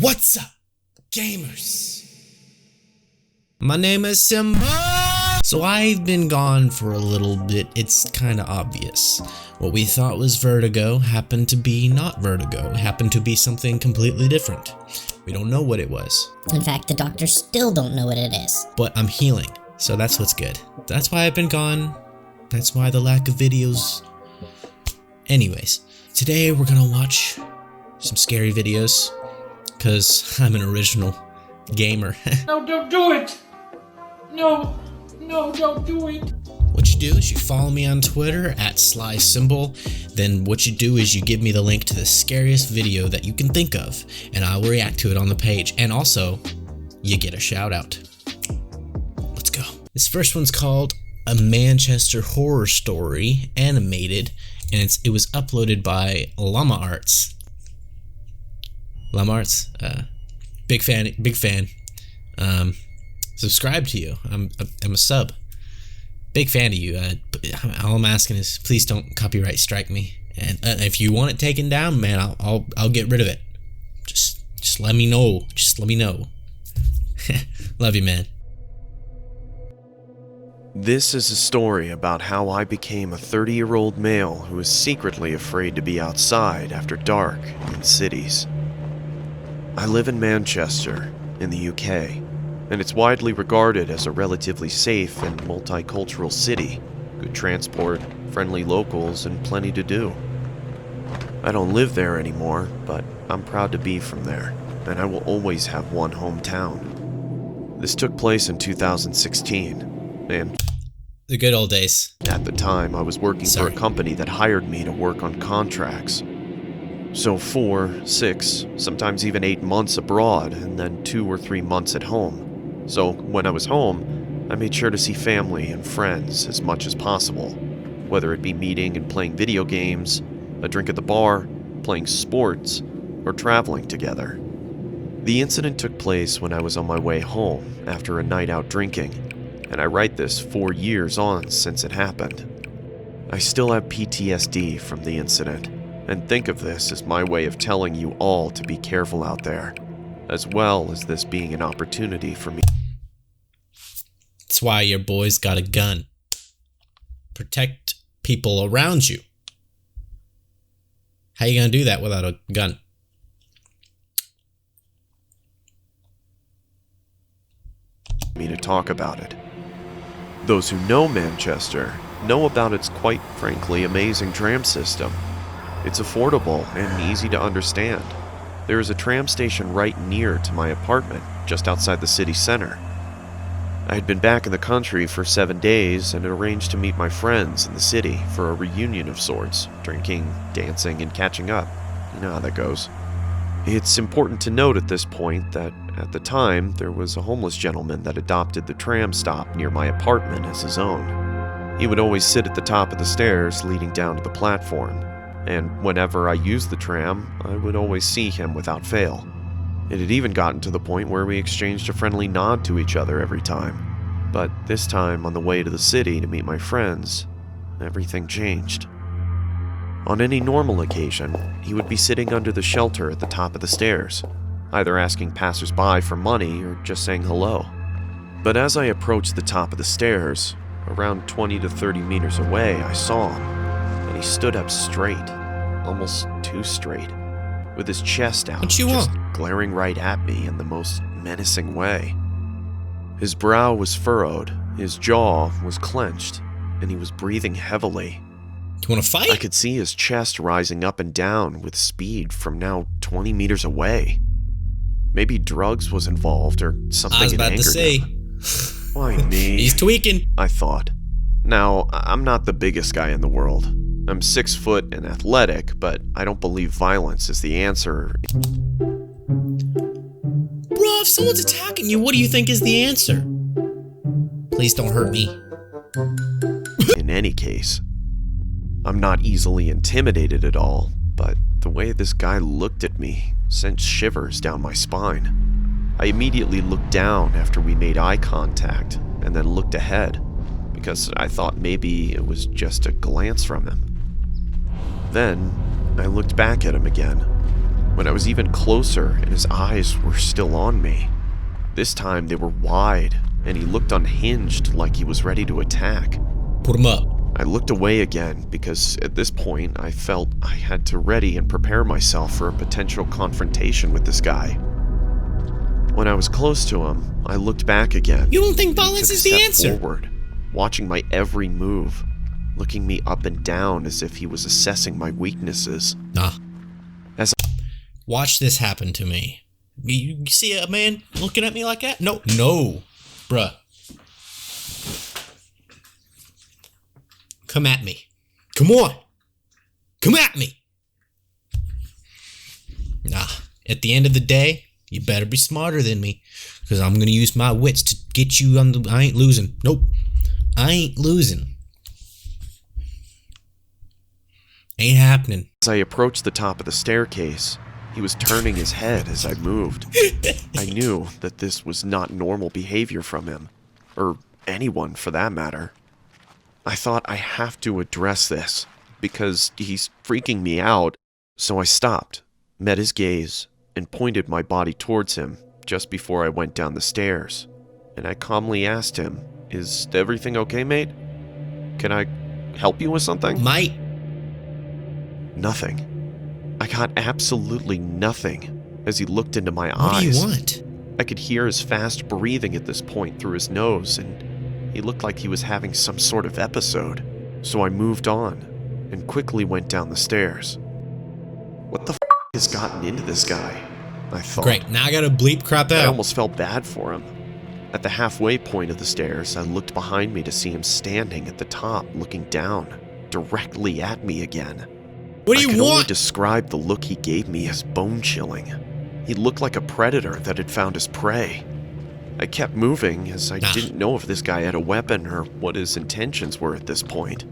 What's up, gamers? My name is Simba! So I've been gone for a little bit. It's kinda obvious. What we thought was vertigo happened to be not vertigo. It happened to be something completely different. We don't know what it was. In fact, the doctors still don't know what it is. But I'm healing, so that's what's good. That's why I've been gone. That's why the lack of videos. Anyways, today we're gonna watch some scary videos, because I'm an original gamer. No, don't do it! No, don't do it! What you do is you follow me on Twitter at SlySymbol. Then what you do is you give me the link to the scariest video that you can think of, and I will react to it on the page. And also, you get a shout out. Let's go. This first one's called A Manchester Horror Story Animated, and it was uploaded by Llama Arts. Llama Arts, big fan. Subscribe to you. I'm a sub. Big fan of you. All I'm asking is please don't copyright strike me. And if you want it taken down, man, I'll get rid of it. Just let me know. Just let me know. Love you, man. This is a story about how I became a 30-year-old male who is secretly afraid to be outside after dark in cities. I live in Manchester, in the UK, and it's widely regarded as a relatively safe and multicultural city. Good transport, friendly locals, and plenty to do. I don't live there anymore, but I'm proud to be from there, and I will always have one hometown. This took place in 2016, and the good old days. At the time, I was working for a company that hired me to work on contracts. So 4, 6, sometimes even 8 months abroad, and then 2 or 3 months at home. So when I was home, I made sure to see family and friends as much as possible, whether it be meeting and playing video games, a drink at the bar, playing sports, or traveling together. The incident took place when I was on my way home after a night out drinking, and I write this 4 years on since it happened. I still have PTSD from the incident, and think of this as my way of telling you all to be careful out there, as well as this being an opportunity for me. That's why your boy's got a gun. Protect people around you. How you gonna do that without a gun? Me to talk about it. Those who know Manchester know about its quite frankly amazing tram system. It's affordable and easy to understand. There is a tram station right near to my apartment, just outside the city center. I had been back in the country for 7 days and had arranged to meet my friends in the city for a reunion of sorts, drinking, dancing, and catching up. You know how that goes. It's important to note at this point that at the time there was a homeless gentleman that adopted the tram stop near my apartment as his own. He would always sit at the top of the stairs leading down to the platform, and whenever I used the tram, I would always see him without fail. It had even gotten to the point where we exchanged a friendly nod to each other every time. But this time, on the way to the city to meet my friends, everything changed. On any normal occasion, he would be sitting under the shelter at the top of the stairs, either asking passersby for money or just saying hello. But as I approached the top of the stairs, around 20 to 30 meters away, I saw him. And he stood up straight, almost too straight, with his chest out, just glaring right at me in the most menacing way. His brow was furrowed, his jaw was clenched, and he was breathing heavily. Do you want to fight? I could see his chest rising up and down with speed from now 20 meters away. Maybe drugs was involved or something. I was about to say. Why me? He's tweaking, I thought. Now, I'm not the biggest guy in the world. I'm 6 foot and athletic, but I don't believe violence is the answer. Bro, if someone's attacking you, what do you think is the answer? Please don't hurt me. In any case, I'm not easily intimidated at all, but the way this guy looked at me sent shivers down my spine. I immediately looked down after we made eye contact, and then looked ahead, because I thought maybe it was just a glance from him. Then, I looked back at him again, when I was even closer and his eyes were still on me. This time they were wide, and he looked unhinged like he was ready to attack. Put him up. I looked away again because at this point I felt I had to ready and prepare myself for a potential confrontation with this guy. When I was close to him, I looked back again. You don't think violence is the answer? Forward, watching my every move, looking me up and down as if he was assessing my weaknesses. Nah. As Watch this happen to me. You see a man looking at me like that? No, bruh. Come at me. Come on. Come at me. Nah. At the end of the day, you better be smarter than me, because I'm going to use my wits to get you on the... I ain't losing. Nope. I ain't losing. Ain't happening. As I approached the top of the staircase, he was turning his head as I moved. I knew that this was not normal behavior from him, or anyone for that matter. I thought I have to address this, because he's freaking me out, so I stopped, met his gaze, and pointed my body towards him just before I went down the stairs, and I calmly asked him, "Is everything okay, mate? Can I help you with something?" Might. Nothing. I got absolutely nothing as he looked into my What eyes. do you want? I could hear his fast breathing at this point through his nose, and he looked like he was having some sort of episode. So I moved on and quickly went down the stairs. What the f*** has gotten into this guy? I thought. Great, now I gotta bleep crap I out. almost felt bad for him. At the halfway point of the stairs, I looked behind me to see him standing at the top, looking down, directly at me again. What do I you could only want? describe the look he gave me as bone-chilling. He looked like a predator that had found his prey. I kept moving as I didn't know if this guy had a weapon or what his intentions were at this point.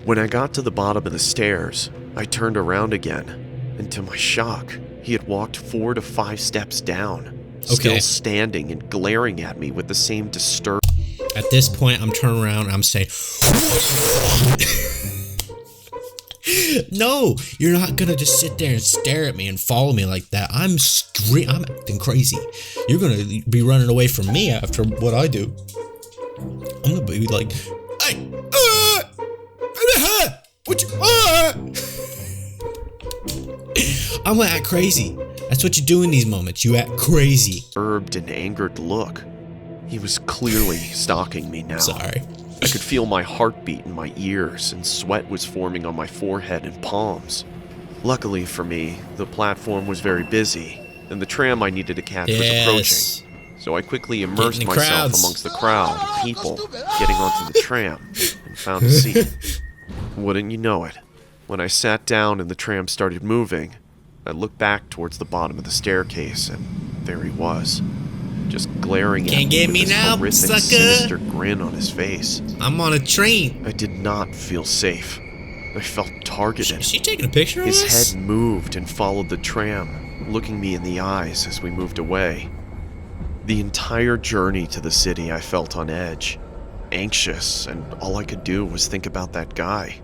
When I got to the bottom of the stairs, I turned around again, and to my shock, he had walked 4 to 5 steps down, still standing and glaring at me with the same disturbed... At this point, I'm turning around and I'm saying, no, you're not gonna just sit there and stare at me and follow me like that. I'm acting crazy. You're gonna be running away from me after what I do. I'm gonna be like, hey, what you, I'm gonna act crazy. That's what you do in these moments. You act crazy. ...disturbed and angered look. He was clearly stalking me now. Sorry. I could feel my heartbeat in my ears, and sweat was forming on my forehead and palms. Luckily for me, the platform was very busy, and the tram I needed to catch was approaching. So I quickly immersed myself amongst the crowd of people getting onto the tram and found a seat. Wouldn't you know it, when I sat down and the tram started moving, I looked back towards the bottom of the staircase, and there he was, just glaring at me with this horrific, sinister grin on his face. I'm on a train. I did not feel safe. I felt targeted. Is she taking a picture of us? His head moved and followed the tram, looking me in the eyes as we moved away. The entire journey to the city I felt on edge, anxious, and all I could do was think about that guy.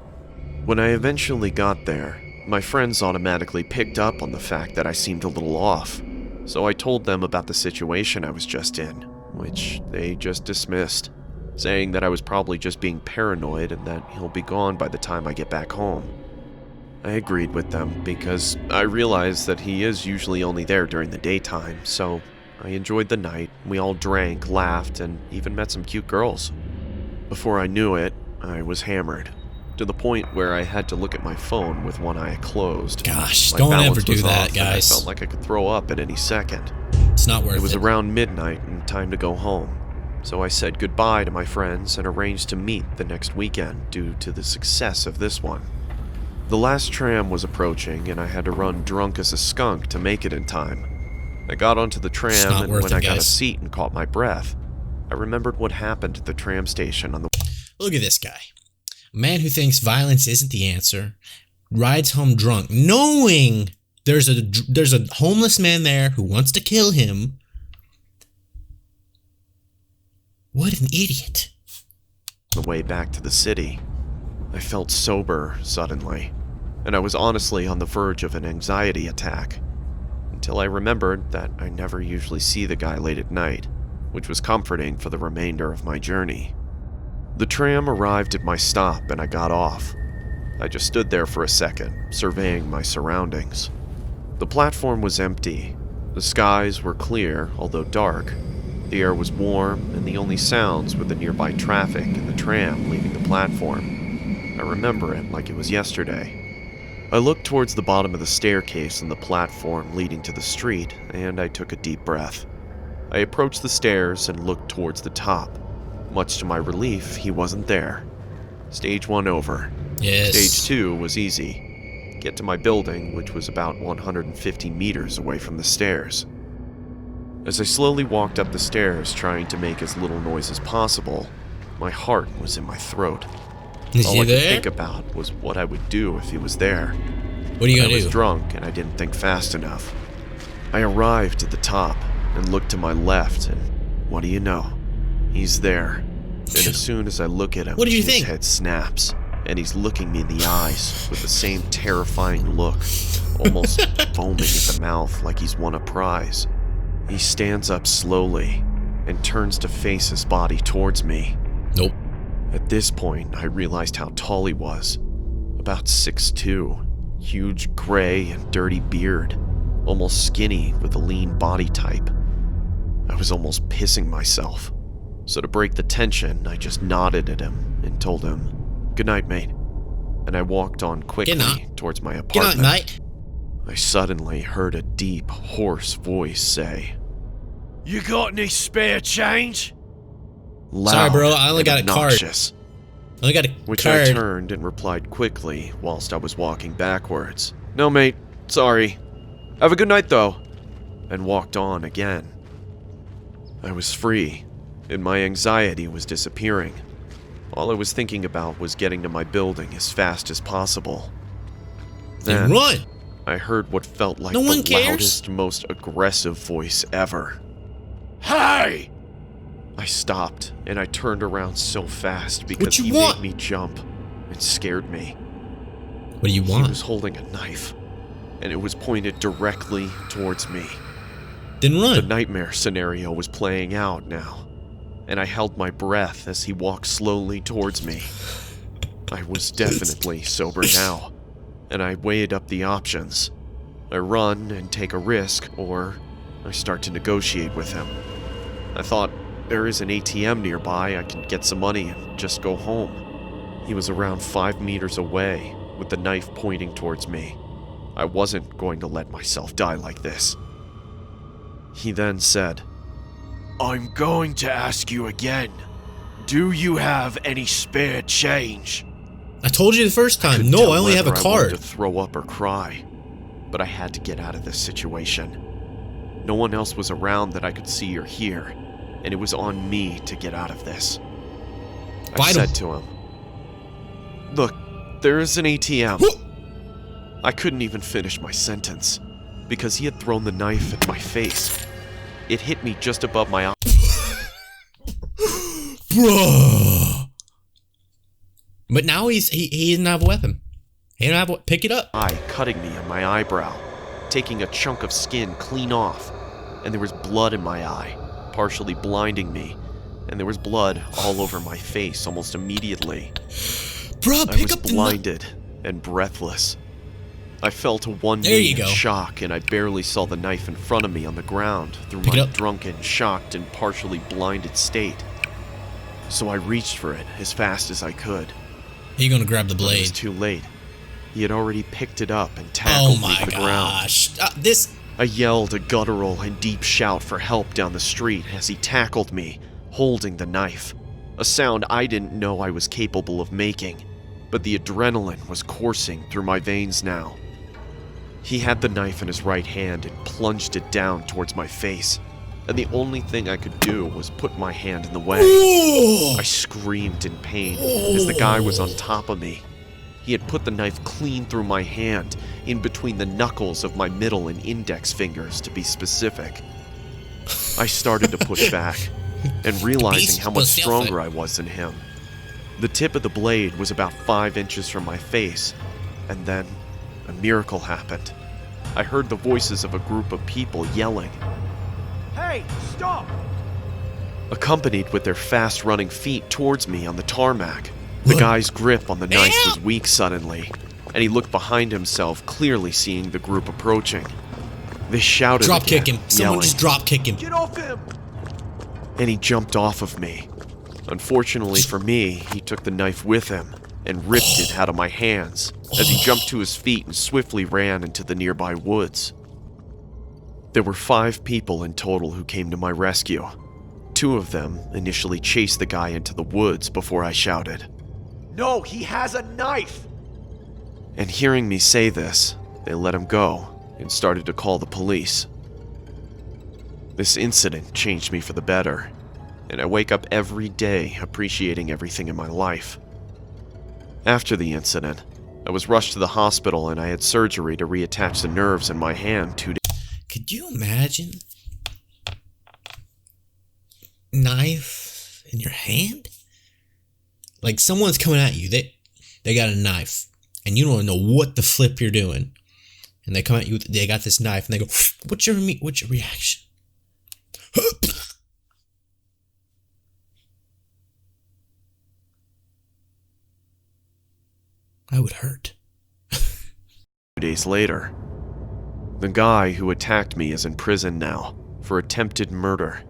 When I eventually got there, my friends automatically picked up on the fact that I seemed a little off. So I told them about the situation I was just in, which they just dismissed, saying that I was probably just being paranoid and that he'll be gone by the time I get back home. I agreed with them because I realized that he is usually only there during the daytime, so I enjoyed the night. We all drank, laughed, and even met some cute girls. Before I knew it, I was hammered, to the point where I had to look at my phone with one eye closed. Gosh, My don't balance ever do was that, off, guys. And I felt like I could throw up at any second. It's not worth it. It was around midnight and time to go home, so I said goodbye to my friends and arranged to meet the next weekend due to the success of this one. The last tram was approaching and I had to run drunk as a skunk to make it in time. I got onto the tram and when I got a seat and caught my breath, I remembered what happened at the tram station on the... Look at this guy. A man who thinks violence isn't the answer, rides home drunk, knowing there's a homeless man there who wants to kill him. What an idiot. On the way back to the city, I felt sober suddenly, and I was honestly on the verge of an anxiety attack. until I remembered that I never usually see the guy late at night, which was comforting for the remainder of my journey. The tram arrived at my stop and I got off. I just stood there for a second, surveying my surroundings. The platform was empty. The skies were clear, although dark. The air was warm, and the only sounds were the nearby traffic and the tram leaving the platform. I remember it like it was yesterday. I looked towards the bottom of the staircase on the platform leading to the street, and I took a deep breath. I approached the stairs and looked towards the top. Much to my relief, he wasn't there. Stage 1 over. Yes. Stage 2 was easy. Get to my building, which was about 150 meters away from the stairs. As I slowly walked up the stairs, trying to make as little noise as possible, my heart was in my throat. Is All he I could there? think about was what I would do if he was there. What are you I gonna was do? drunk and I didn't think fast enough. I arrived at the top and looked to my left, and what do you know? He's there. And as soon as I look at him, What did you his think? head snaps, and he's looking me in the eyes with the same terrifying look, almost foaming at the mouth like he's won a prize. He stands up slowly and turns to face his body towards me. Nope. At this point, I realized how tall he was. About 6'2", huge gray and dirty beard, almost skinny with a lean body type. I was almost pissing myself. So to break the tension, I just nodded at him and told him, "Good night, mate." And I walked on quickly towards my Good apartment. night, mate. I suddenly heard a deep, hoarse voice say, "You got any spare change?" Loud Sorry, bro, I only and got a card. obnoxious, I only got a which card. I turned and replied quickly whilst I was walking backwards. "No, mate, sorry. Have a good night, though," and walked on again. I was free, and my anxiety was disappearing. All I was thinking about was getting to my building as fast as possible. Then Then run. I heard what felt like No the one cares. loudest, most aggressive voice ever. "Hey!" I stopped, and I turned around so fast because What you he want? made me jump and scared me. What do you He want? was holding a knife, and it was pointed directly towards me. Then run. The nightmare scenario was playing out now, and I held my breath as he walked slowly towards me. I was definitely sober now, and I weighed up the options. I run and take a risk, or I start to negotiate with him. I thought, there is an ATM nearby, I can get some money and just go home. He was around 5 meters away, with the knife pointing towards me. I wasn't going to let myself die like this. He then said, "I'm going to ask you again. Do you have any spare change?" I told you the first time. couldn't No, tell I only have a whether I wanted card. to throw up or cry, but I had to get out of this situation. No one else was around that I could see or hear, and it was on me to get out of this. I Bite him. said to him, "Look, there is an ATM." I couldn't even finish my sentence, because he had thrown the knife at my face. It hit me just above my eye. Bruh. But now he doesn't have a weapon. He don't have a pick it up. Cutting me on my eyebrow, taking a chunk of skin clean off, and there was blood in my eye, partially blinding me, and there was blood all over my face almost immediately. Bruh, I pick was up the blinded and breathless. I fell to one There knee you in go. shock, and I barely saw the knife in front of me on the ground through Pick it my up. drunken, shocked, and partially blinded state. So I reached for it as fast as I could. He gonna grab the But it was blade. too late. He had already picked it up and Oh tackled me my to the ground. gosh. This. I yelled a guttural and deep shout for help down the street as he tackled me, holding the knife. A sound I didn't know I was capable of making, but the adrenaline was coursing through my veins now. He had the knife in his right hand and plunged it down towards my face, and the only thing I could do was put my hand in the way. Oh, I screamed in pain as the guy was on top of me. He had put the knife clean through my hand, in between the knuckles of my middle and index fingers, to be specific. I started to push back, and realizing how much specific. stronger I was than him. The tip of the blade was about 5 inches from my face, and then a miracle happened. I heard the voices of a group of people yelling. Hey, stop! Accompanied with their fast-running feet towards me on the tarmac. The guy's grip on the knife was weak suddenly, and he looked behind himself, clearly seeing the group approaching. They shouted Drop again, kick him. Someone yelling, just drop kick him. Get off him! and he jumped off of me. Unfortunately for me, he took the knife with him and ripped it out of my hands as he jumped to his feet and swiftly ran into the nearby woods. There were 5 people in total who came to my rescue. 2 of them initially chased the guy into the woods before I shouted, No, he has a knife! and hearing me say this, they let him go and started to call the police. This incident changed me for the better, and I wake up every day appreciating everything in my life. After the incident, I was rushed to the hospital and I had surgery to reattach the nerves in my hand 2 days. Could you imagine? Knife in your hand? Like someone's coming at you. They got a knife, and you don't know what the flip you're doing. And they come at you. They got this knife, and they go, "What's your reaction?" I would hurt. 2 days later, the guy who attacked me is in prison now for attempted murder.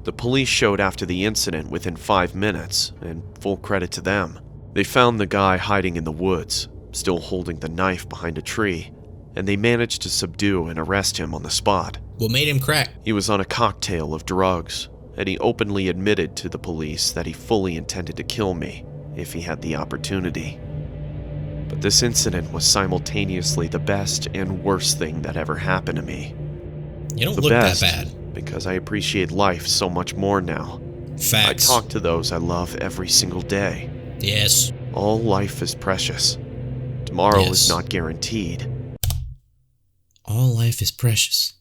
The police showed after the incident within 5 minutes, and full credit to them. They found the guy hiding in the woods, still holding the knife behind a tree, and they managed to subdue and arrest him on the spot. What made him crack? He was on a cocktail of drugs, and he openly admitted to the police that he fully intended to kill me if he had the opportunity. But this incident was simultaneously the best and worst thing that ever happened to me. You don't The look best, that bad. because I appreciate life so much more now. Facts. I talk to those I love every single day. Yes. All life is precious. Tomorrow Yes. is not guaranteed. All life is precious.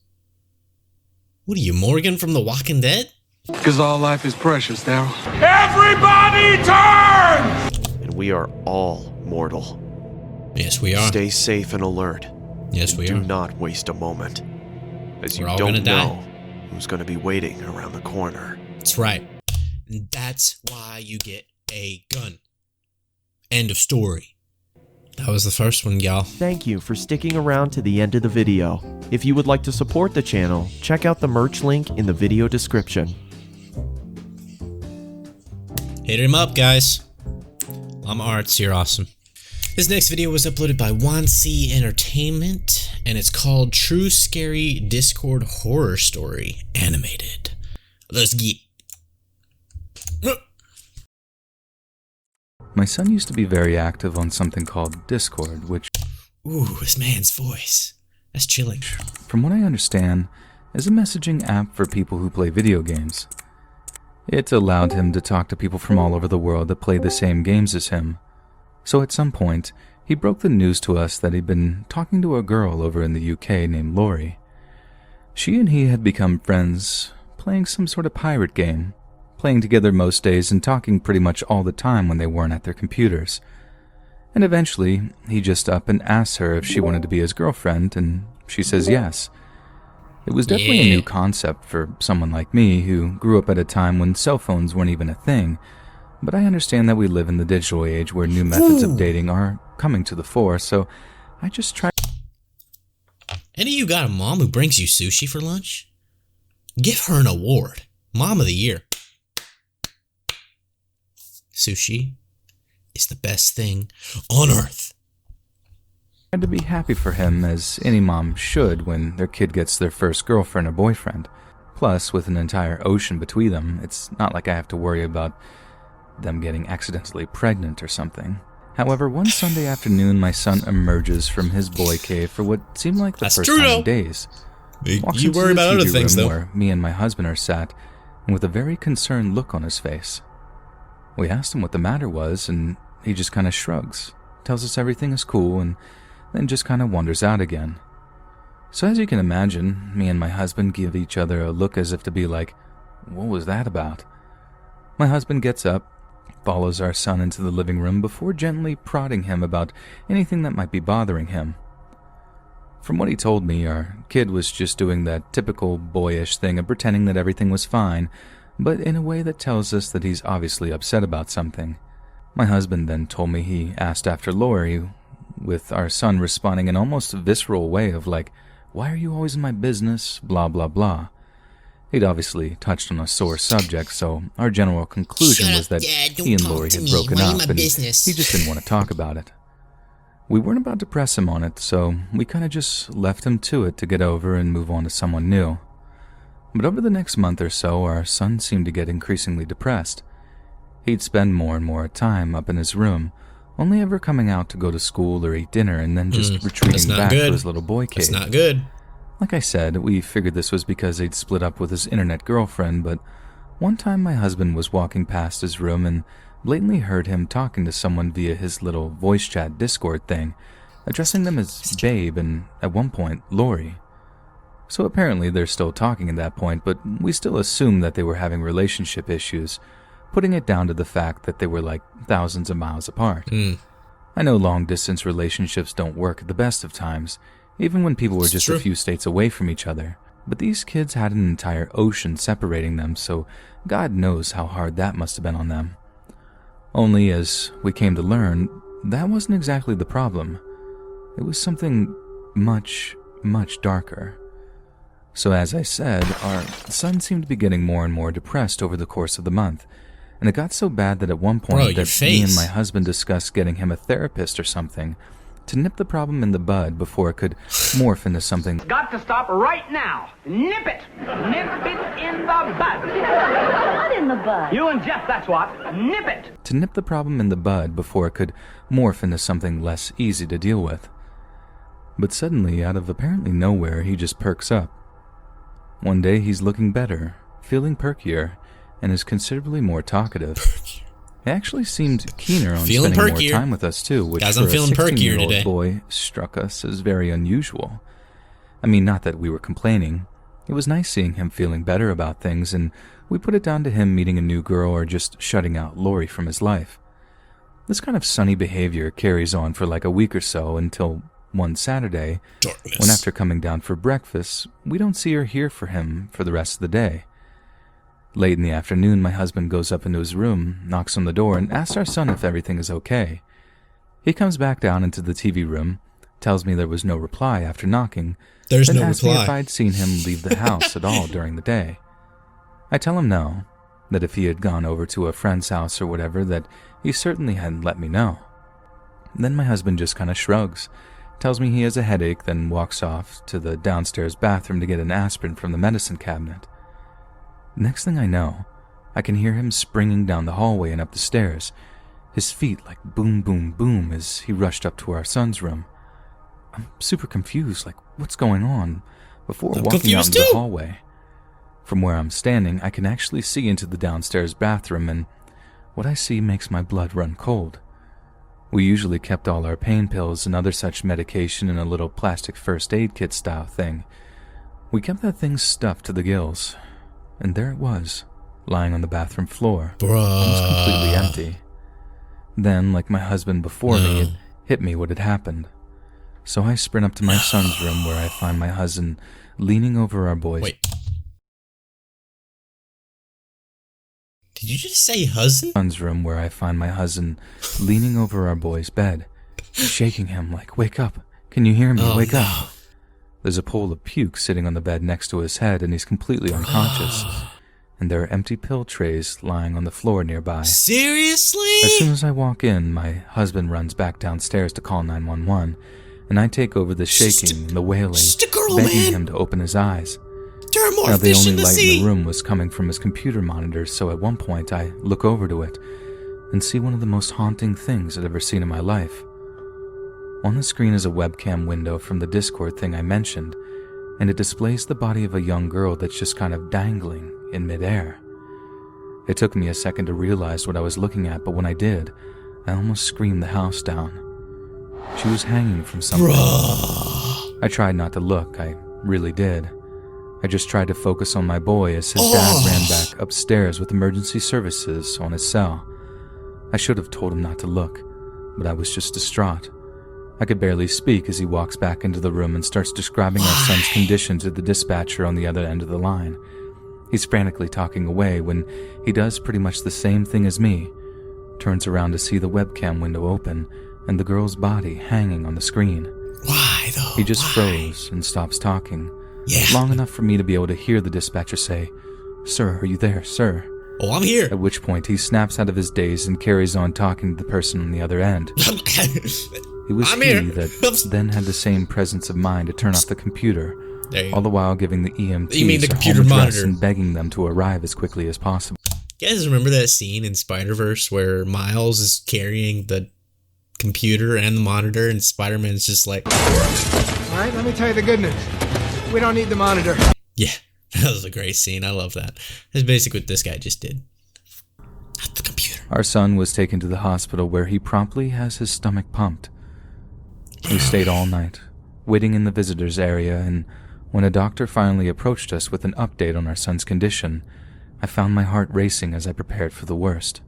What are you, Morgan from The Walking Dead? Because all life is precious, Daryl. Everybody turn! And we are all mortal. Yes, we are. Stay safe and alert. Yes, and we do are. not waste a moment, as you We're all don't gonna die. know who's going to be waiting around the corner. That's right. And that's why you get a gun. End of story. That was the first one, y'all. Thank you for sticking around to the end of the video. If you would like to support the channel, check out the merch link in the video description. Hit him up, guys. Llama Arts, you're awesome. This next video was uploaded by Wansee Entertainment, and it's called True Scary Discord Horror Story Animated. Let's get. My son used to be very active on something called Discord, which, Ooh, this man's voice. That's chilling. from what I understand, is a messaging app for people who play video games. It allowed him to talk to people from all over the world that play the same games as him. So at some point, he broke the news to us that he'd been talking to a girl over in the UK named Lori. She and he had become friends, playing some sort of pirate game, playing together most days and talking pretty much all the time when they weren't at their computers. And eventually, he just up and asked her if she wanted to be his girlfriend, and she says yes. It was definitely a new concept for someone like me who grew up at a time when cell phones weren't even a thing, but I understand that we live in the digital age where new methods of dating are coming to the fore, so I just tried. Any of you got a mom who brings you sushi for lunch? Give her an award. Mom of the Year. Sushi is the best thing on earth. To be happy for him, as any mom should when their kid gets their first girlfriend or boyfriend. Plus, with an entire ocean between them, it's not like I have to worry about them getting accidentally pregnant or something. However, one Sunday afternoon, my son emerges from his boy cave for what seemed like the first time in days. Walks You into worry the about TV other things, room though. where me and my husband are sat, and with a very concerned look on his face. We asked him what the matter was, and he just kind of shrugs, tells us everything is cool, and then just kind of wanders out again. So as you can imagine, me and my husband give each other a look as if to be like, what was that about? My husband gets up, follows our son into the living room before gently prodding him about anything that might be bothering him. From what he told me, our kid was just doing that typical boyish thing of pretending that everything was fine, but in a way that tells us that he's obviously upset about something. My husband then told me he asked after Lori, with our son responding in almost a visceral way of like, "Why are you always in my business? Blah, blah, blah." He'd obviously touched on a sore subject, so our general conclusion was that he and Lori had broken up, and he just didn't want to talk about it. We weren't about to press him on it, so we kind of just left him to it to get over and move on to someone new. But over the next month or so, our son seemed to get increasingly depressed. He'd spend more and more time up in his room, only ever coming out to go to school or eat dinner and then just retreating back to his little boy cave. That's not good. Like I said, we figured this was because he'd split up with his internet girlfriend, but one time my husband was walking past his room and blatantly heard him talking to someone via his little voice chat Discord thing, addressing them as Babe and, at one point, Lori. So apparently they're still talking at that point, but we still assume that they were having relationship issues, putting it down to the fact that they were like thousands of miles apart. I know long-distance relationships don't work at the best of times, even when people were just a few states away from each other, but these kids had an entire ocean separating them, so God knows how hard that must have been on them. Only, as we came to learn, that wasn't exactly the problem. It was something much, much darker. So as I said, our son seemed to be getting more and more depressed over the course of the month, and it got so bad that at one point me and my husband discussed getting him a therapist or something to nip the problem in the bud before it could morph into something. Got to stop right now. Nip it. Nip it in the bud. What in the bud? You and Jeff, that's what. Nip it. To nip the problem in the bud before it could morph into something less easy to deal with. But suddenly, out of apparently nowhere, he just perks up. One day he's looking better, feeling perkier, and is considerably more talkative. He actually seemed keener on spending more time with us too, which for a 16-year-old boy struck us as very unusual. I mean, not that we were complaining. It was nice seeing him feeling better about things, and we put it down to him meeting a new girl or just shutting out Lori from his life. This kind of sunny behavior carries on for like a week or so until one Saturday, when after coming down for breakfast, we don't see or hear from him for the rest of the day. Late in the afternoon, my husband goes up into his room, knocks on the door, and asks our son if everything is okay. He comes back down into the TV room, tells me there was no reply after knocking, then asks me if I'd seen him leave the house at all during the day. I tell him no, that if he had gone over to a friend's house or whatever, that he certainly hadn't let me know. Then my husband just kind of shrugs, tells me he has a headache, then walks off to the downstairs bathroom to get an aspirin from the medicine cabinet. Next thing I know, I can hear him springing down the hallway and up the stairs, his feet like boom, boom, boom as he rushed up to our son's room. I'm super confused, like what's going on, before walking out into the hallway. From where I'm standing, I can actually see into the downstairs bathroom, and what I see makes my blood run cold. We usually kept all our pain pills and other such medication in a little plastic first aid kit style thing. We kept that thing stuffed to the gills. And there it was, lying on the bathroom floor, almost completely empty. Then, like my husband before me, it hit me what had happened. So I sprint up to my son's room where I find my husband leaning over our boys. Wait. Did you just say husband? Son's room where I find my husband leaning over our boy's bed, shaking him like, "Wake up. Can you hear me? Wake up." There's a pool of puke sitting on the bed next to his head, and he's completely unconscious. And there are empty pill trays lying on the floor nearby. Seriously? As soon as I walk in, my husband runs back downstairs to call 911, and I take over the shaking and the wailing, begging him to open his eyes. Now, the only light in the room was coming from his computer monitor, so at one point I look over to it and see one of the most haunting things I'd ever seen in my life. On the screen is a webcam window from the Discord thing I mentioned, and it displays the body of a young girl that's just kind of dangling in midair. It took me a second to realize what I was looking at, but when I did, I almost screamed the house down. She was hanging from something. I tried not to look, I really did. I just tried to focus on my boy as his dad ran back upstairs with emergency services on his cell. I should have told him not to look, but I was just distraught. I could barely speak as he walks back into the room and starts describing our son's condition to the dispatcher on the other end of the line. He's frantically talking away when he does pretty much the same thing as me, turns around to see the webcam window open and the girl's body hanging on the screen. Why, though? He just froze and stops talking, long enough for me to be able to hear the dispatcher say, "Sir, are you there, sir?" "Oh, I'm here." At which point he snaps out of his daze and carries on talking to the person on the other end. It was that then had the same presence of mind to turn off the computer, all the while giving the EMTs a home address and begging them to arrive as quickly as possible. You guys remember that scene in Spider-Verse where Miles is carrying the computer and the monitor and Spider-Man's just like... Alright, let me tell you the good news. We don't need the monitor. Yeah, that was a great scene. I love that. That's basically what this guy just did. Not the computer. Our son was taken to the hospital where he promptly has his stomach pumped. We stayed all night, waiting in the visitors area, and when a doctor finally approached us with an update on our son's condition, I found my heart racing as I prepared for the worst.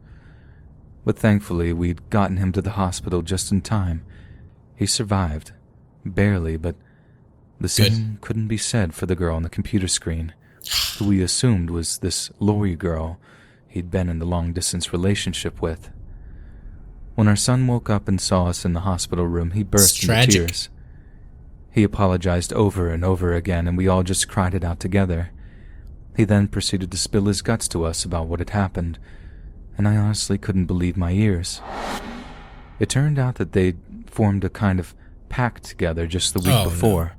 But thankfully, we'd gotten him to the hospital just in time. He survived. Barely, but the same couldn't be said for the girl on the computer screen, who we assumed was this Lori girl he'd been in the long-distance relationship with. When our son woke up and saw us in the hospital room, he burst into tears. He apologized over and over again, and we all just cried it out together. He then proceeded to spill his guts to us about what had happened, and I honestly couldn't believe my ears. It turned out that they'd formed a kind of pact together just the week before,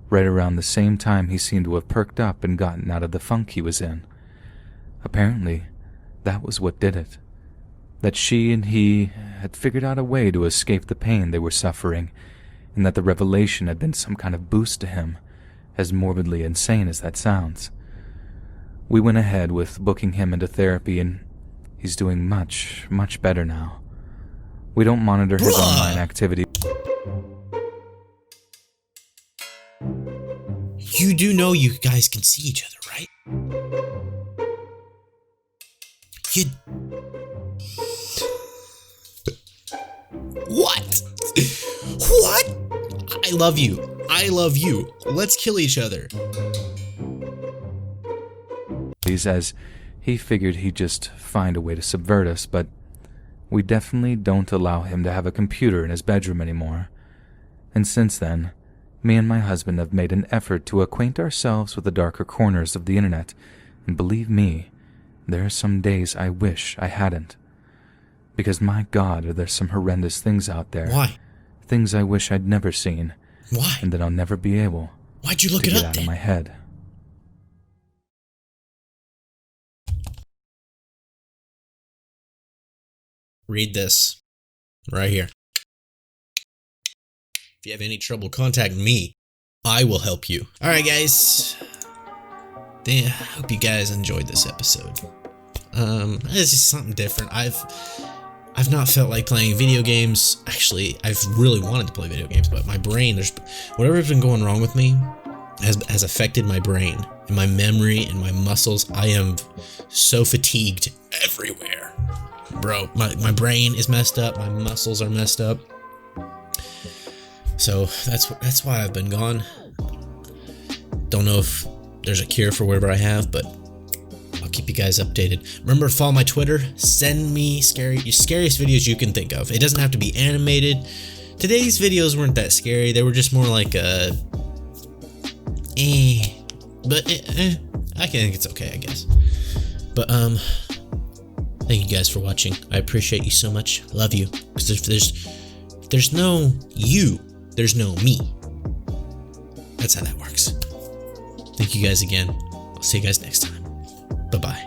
right around the same time he seemed to have perked up and gotten out of the funk he was in. Apparently, that was what did it. That she and he had figured out a way to escape the pain they were suffering, and that the revelation had been some kind of boost to him, as morbidly insane as that sounds. We went ahead with booking him into therapy, and he's doing much, much better now. We don't monitor his online activity. You do know you guys can see each other, right? What? What? I love you. I love you. Let's kill each other. As he figured he'd just find a way to subvert us, but we definitely don't allow him to have a computer in his bedroom anymore. And since then, me and my husband have made an effort to acquaint ourselves with the darker corners of the internet, and believe me, there are some days I wish I hadn't. Because my God, are there some horrendous things out there. Why? Things I wish I'd never seen. Why? And that I'll never be able Why'd you look to it get up out then? of my head. Read this. Right here. If you have any trouble, contact me. I will help you. Alright, guys. I hope you guys enjoyed this episode. This is something different. I've not felt like playing video games. Actually, I've really wanted to play video games, but my brain, whatever's been going wrong with me has affected my brain and my memory and my muscles. I am so fatigued everywhere. Bro, my brain is messed up, my muscles are messed up. So that's why I've been gone. Don't know if there's a cure for whatever I have, but I'll keep you guys updated. Remember to follow my Twitter. Send me scariest videos you can think of. It doesn't have to be animated. Today's videos weren't that scary. They were just more like I think it's okay, I guess. But thank you guys for watching. I appreciate you so much. Love you. Because if there's no you, there's no me. That's how that works. Thank you guys again. I'll see you guys next time. Bye-bye.